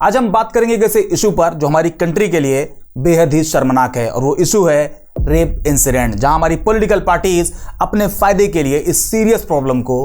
आज हम बात करेंगे एक ऐसे इशू पर जो हमारी कंट्री के लिए बेहद ही शर्मनाक है, और वो इशू है रेप इंसिडेंट, जहां हमारी पॉलिटिकल पार्टीज अपने फायदे के लिए इस सीरियस प्रॉब्लम को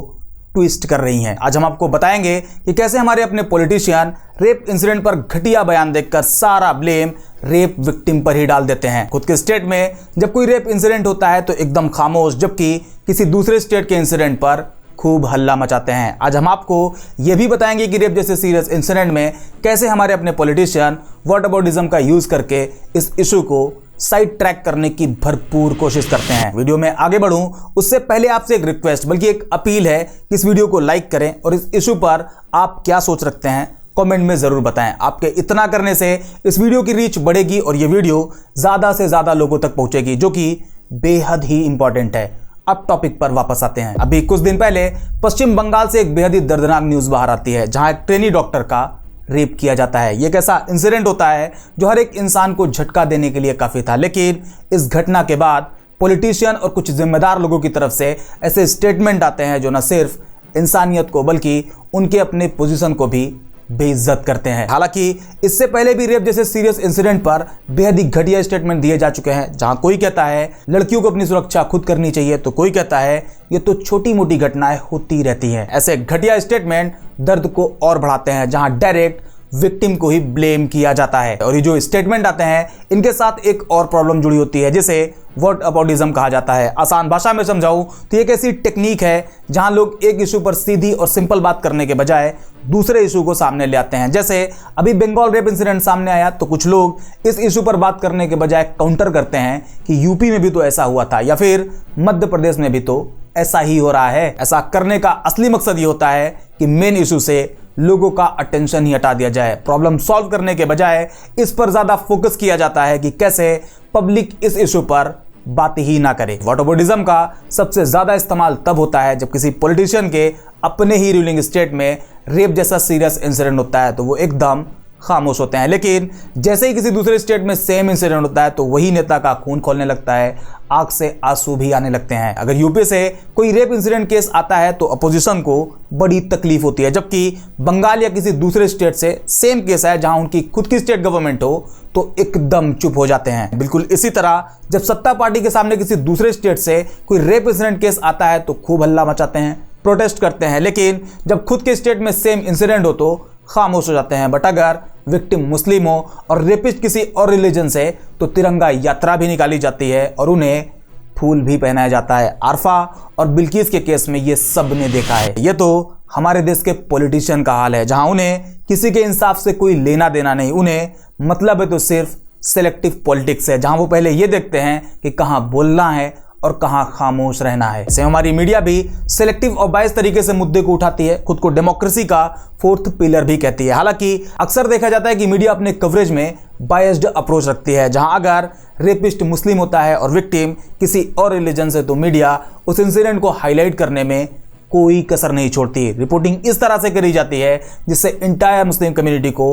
ट्विस्ट कर रही हैं। आज हम आपको बताएंगे कि कैसे हमारे अपने पॉलिटिशियन रेप इंसिडेंट पर घटिया बयान देकर सारा ब्लेम रेप विक्टिम पर ही डाल देते हैं। खुद के स्टेट में जब कोई रेप इंसिडेंट होता है तो एकदम खामोश, जबकि किसी दूसरे स्टेट के इंसिडेंट पर खूब हल्ला मचाते हैं। आज हम आपको यह भी बताएंगे कि रेप जैसे सीरियस इंसिडेंट में कैसे हमारे अपने पॉलिटिशियन व्हाटअबाउटिज्म का यूज करके इस इशू को साइड ट्रैक करने की भरपूर कोशिश करते हैं। वीडियो में आगे बढ़ूं उससे पहले आपसे एक रिक्वेस्ट बल्कि एक अपील है कि इस वीडियो को लाइक करें और इस इशू पर आप क्या सोच रखते हैं कमेंट में जरूर बताएं। आपके इतना करने से इस वीडियो की रीच बढ़ेगी और ये वीडियो ज्यादा से ज्यादा लोगों तक पहुंचेगी, जो कि बेहद ही इंपॉर्टेंट है। अब टॉपिक पर वापस आते हैं। अभी कुछ दिन पहले पश्चिम बंगाल से एक बेहद ही दर्दनाक न्यूज बाहर आती है, जहां एक ट्रेनी डॉक्टर का रेप किया जाता है। ये एक ऐसा इंसिडेंट होता है जो हर एक इंसान को झटका देने के लिए काफी था, लेकिन इस घटना के बाद पॉलिटिशियन और कुछ जिम्मेदार लोगों की तरफ से ऐसे स्टेटमेंट आते हैं जो न सिर्फ इंसानियत को बल्कि उनके अपने पोजीशन को भी बेइज्जत करते हैं। हालांकि इससे पहले भी रेप जैसे सीरियस इंसिडेंट पर बेहद ही घटिया स्टेटमेंट दिए जा चुके हैं, जहां कोई कहता है लड़कियों को अपनी सुरक्षा खुद करनी चाहिए तो कोई कहता है ये तो छोटी मोटी घटनाएं होती रहती हैं। ऐसे घटिया स्टेटमेंट दर्द को और बढ़ाते हैं, जहां डायरेक्ट विक्टिम को ही ब्लेम किया जाता है। और ये जो स्टेटमेंट आते हैं इनके साथ एक और प्रॉब्लम जुड़ी होती है जिसे व्हाटअबाउटिज्म कहा जाता है। आसान भाषा में समझाऊं तो ये एक ऐसी टेक्निक है जहां लोग एक इशू पर सीधी और सिंपल बात करने के बजाय दूसरे इशू को सामने ले आते हैं। जैसे अभी बंगाल रेप इंसिडेंट सामने आया तो कुछ लोग इस इशू पर बात करने के बजाय काउंटर करते हैं कि यूपी में भी तो ऐसा हुआ था या फिर मध्य प्रदेश में भी तो ऐसा ही हो रहा है। ऐसा करने का असली मकसद ये होता है कि मेन इशू से लोगों का अटेंशन ही हटा दिया जाए। प्रॉब्लम सॉल्व करने के बजाय इस पर ज्यादा फोकस किया जाता है कि कैसे पब्लिक इस इशू पर बात ही ना करे। व्हाटअबाउटिज्म का सबसे ज्यादा इस्तेमाल तब होता है जब किसी पॉलिटिशियन के अपने ही रूलिंग स्टेट में रेप जैसा सीरियस इंसिडेंट होता है तो वो एकदम खामोश होते हैं, लेकिन जैसे ही किसी दूसरे स्टेट में सेम इंसिडेंट होता है तो वही नेता का खून खोलने लगता है, आंख से आंसू भी आने लगते हैं। अगर यूपी से कोई रेप इंसिडेंट केस आता है तो अपोजिशन को बड़ी तकलीफ होती है, जबकि बंगाल या किसी दूसरे स्टेट से सेम केस है जहां उनकी खुद की स्टेट गवर्नमेंट हो तो एकदम चुप हो जाते हैं। बिल्कुल इसी तरह जब सत्ता पार्टी के सामने किसी दूसरे स्टेट से कोई रेप इंसिडेंट केस आता है तो खूब हल्ला मचाते हैं, प्रोटेस्ट करते हैं, लेकिन जब खुद के स्टेट में सेम इंसिडेंट हो तो खामोश हो जाते हैं। बट अगर विक्टिम मुस्लिम हो और रेपिस्ट किसी और रिलीजन से तो तिरंगा यात्रा भी निकाली जाती है और उन्हें फूल भी पहनाया जाता है। आरफा और बिल्किस के केस में ये सब ने देखा है। ये तो हमारे देश के पॉलिटिशियन का हाल है, जहां उन्हें किसी के इंसाफ से कोई लेना देना नहीं, उन्हें मतलब है तो सिर्फ सिलेक्टिव पॉलिटिक्स है, जहां वो पहले ये देखते हैं कि कहां बोलना है और कहां खामोश रहना है। ऐसे हमारी मीडिया भी सिलेक्टिव और बायस तरीके से मुद्दे को उठाती है, खुद को डेमोक्रेसी का फोर्थ पिलर भी कहती है। हालांकि अक्सर देखा जाता है कि मीडिया अपने कवरेज में बायस्ड अप्रोच रखती है, जहां अगर रेपिस्ट मुस्लिम होता है और विक्टिम किसी और रिलीजन से तो मीडिया उस इंसिडेंट को हाईलाइट करने में कोई कसर नहीं छोड़ती। रिपोर्टिंग इस तरह से करी जाती है जिससे इंटायर मुस्लिम कम्युनिटी को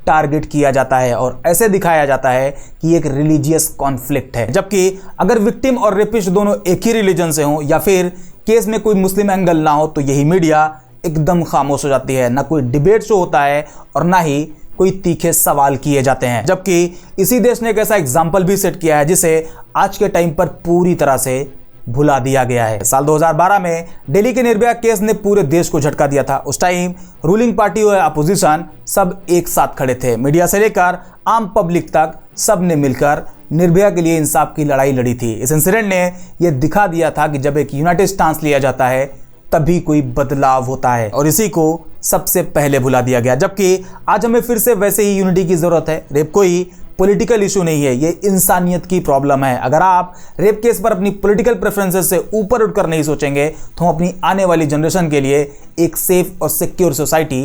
टारगेट किया जाता है और ऐसे दिखाया जाता है कि एक रिलीजियस कॉन्फ्लिक्ट है, जबकि अगर विक्टिम और रेपिस्ट दोनों एक ही रिलीजन से हों या फिर केस में कोई मुस्लिम एंगल ना हो तो यही मीडिया एकदम खामोश हो जाती है। ना कोई डिबेट शो होता है और ना ही कोई तीखे सवाल किए जाते हैं। जबकि इसी देश ने एक ऐसा एग्जाम्पल भी सेट किया है जिसे आज के टाइम पर पूरी तरह से भुला दिया गया है। साल 2012 में दिल्ली के निर्भया केस ने पूरे देश को झटका दिया था। उस टाइम रूलिंग पार्टी और अपोजिशन सब एक साथ खड़े थे, मीडिया से लेकर आम पब्लिक तक सब ने मिलकर निर्भया के लिए इंसाफ की लड़ाई लड़ी थी। इस इंसिडेंट ने यह दिखा दिया था कि जब एक यूनाइटेड स्टांस लिया जाता है तभी कोई बदलाव होता है, और इसी को सबसे पहले भुला दिया गया। जबकि आज हमें फिर से वैसे ही यूनिटी की जरूरत है। रेप कोई पॉलिटिकल इशू नहीं है, ये इंसानियत की प्रॉब्लम है। अगर आप रेप केस पर अपनी पॉलिटिकल प्रेफरेंसेस से ऊपर उठकर नहीं सोचेंगे तो हम अपनी आने वाली जनरेशन के लिए एक सेफ और सिक्योर सोसाइटी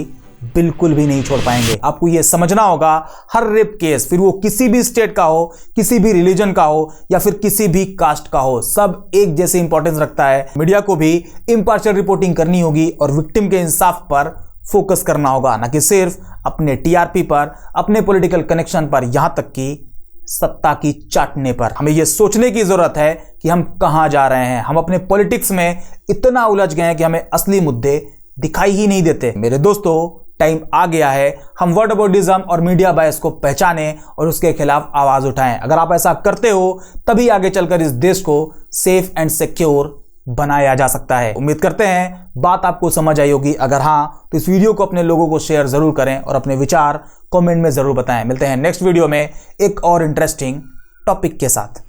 बिल्कुल भी नहीं छोड़ पाएंगे। आपको यह समझना होगा, हर रेप केस, फिर वो किसी भी स्टेट का हो, किसी भी रिलीजन का हो या फिर किसी भी कास्ट का हो, सब एक जैसे इंपॉर्टेंस रखता है। मीडिया को भी इम्पार्शियल रिपोर्टिंग करनी होगी और विक्टिम के इंसाफ पर फोकस करना होगा, ना कि सिर्फ अपने टीआरपी पर, अपने पॉलिटिकल कनेक्शन पर, यहां तक कि सत्ता की चाटने पर। हमें यह सोचने की जरूरत है कि हम कहां जा रहे हैं। हम अपने पॉलिटिक्स में इतना उलझ गए हैं कि हमें असली मुद्दे दिखाई ही नहीं देते। मेरे दोस्तों, टाइम आ गया है हम व्हाट अबाउटिज्म और मीडिया बायस को पहचानें और उसके खिलाफ आवाज उठाएं। अगर आप ऐसा करते हो तभी आगे चलकर इस देश को सेफ एंड सिक्योर बनाया जा सकता है। उम्मीद करते हैं बात आपको समझ आई होगी। अगर हाँ तो इस वीडियो को अपने लोगों को शेयर जरूर करें और अपने विचार कमेंट में जरूर बताएं। मिलते हैं नेक्स्ट वीडियो में एक और इंटरेस्टिंग टॉपिक के साथ।